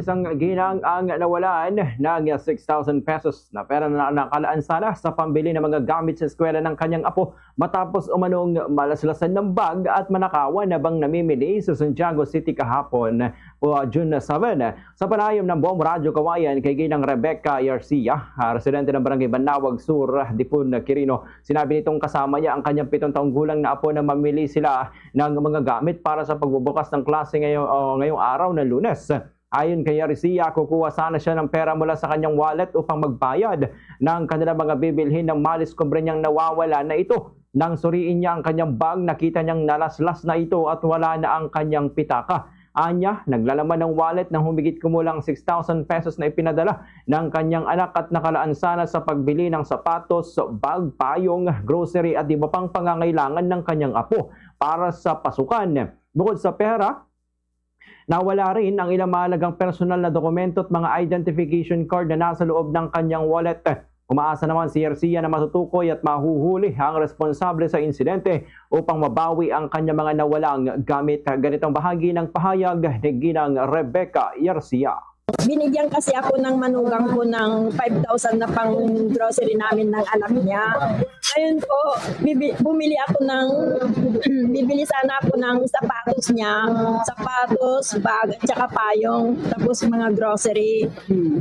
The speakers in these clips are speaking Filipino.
Isang ginang ang nawalan ng 6,000 pesos na pera na nakalaan sana sa pambili ng mga gamit sa eskwela ng kanyang apo matapos umanong malaslasan ng bag at manakawan na bang namimili sa Santiago City kahapon o June 7. Sa panayam ng buong radyo kawayan kay ginang Rebecca Garcia, residente ng Barangay Banawag Sur, Dipon, Quirino, sinabi nitong kasama niya ang kanyang 7 taong gulang na apo na mamili sila ng mga gamit para sa pagbubukas ng klase ngayong araw ng Lunes. Ayon kay Garcia, kukuha sana siya ng pera mula sa kanyang wallet upang magbayad ng kanilang mga bibilhin ng madiskubre niyang nawawala na ito. Nang suriin niya ang kanyang bag, nakita niyang nalaslas na ito at wala na ang kanyang pitaka. Anya, naglalaman ng wallet ng humigit kumulang 6,000 pesos na ipinadala ng kanyang anak at nakalaan sana sa pagbili ng sapatos, bag, payong, grocery at iba pang pangangailangan ng kanyang apo para sa pasukan. Bukod sa pera, nawala rin ang ilang mahalagang personal na dokumento at mga identification card na nasa loob ng kanyang wallet. Umaasa naman si Garcia na matutukoy at mahuhuli ang responsable sa insidente upang mabawi ang kanyang mga nawalang gamit. Ganitong bahagi ng pahayag ni ginang Rebecca Garcia. Binigyan kasi ako ng manugang ko ng 5,000 na pang grocery namin ng anak niya. Ngayon po, bumili ako bibili sana ako ng sapatos niya, bag, at saka payong, tapos mga grocery.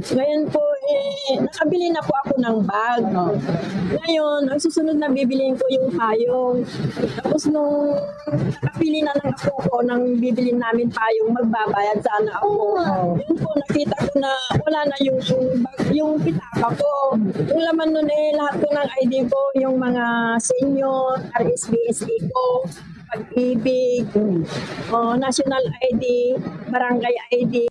Ngayon po, nakabili na po ako ng bag. Ngayon, ang susunod na bibiliin ko yung payong. Tapos nung nakabili na ng ako ko ng bibili namin payong, magbabayad sana ako. Yun po, nakita ko na wala na yung pitaka ko. Yung laman nun lahat ko ng ID ko, yung mga senior, RSBSE ko, Pag-ibig, National ID, Barangay ID,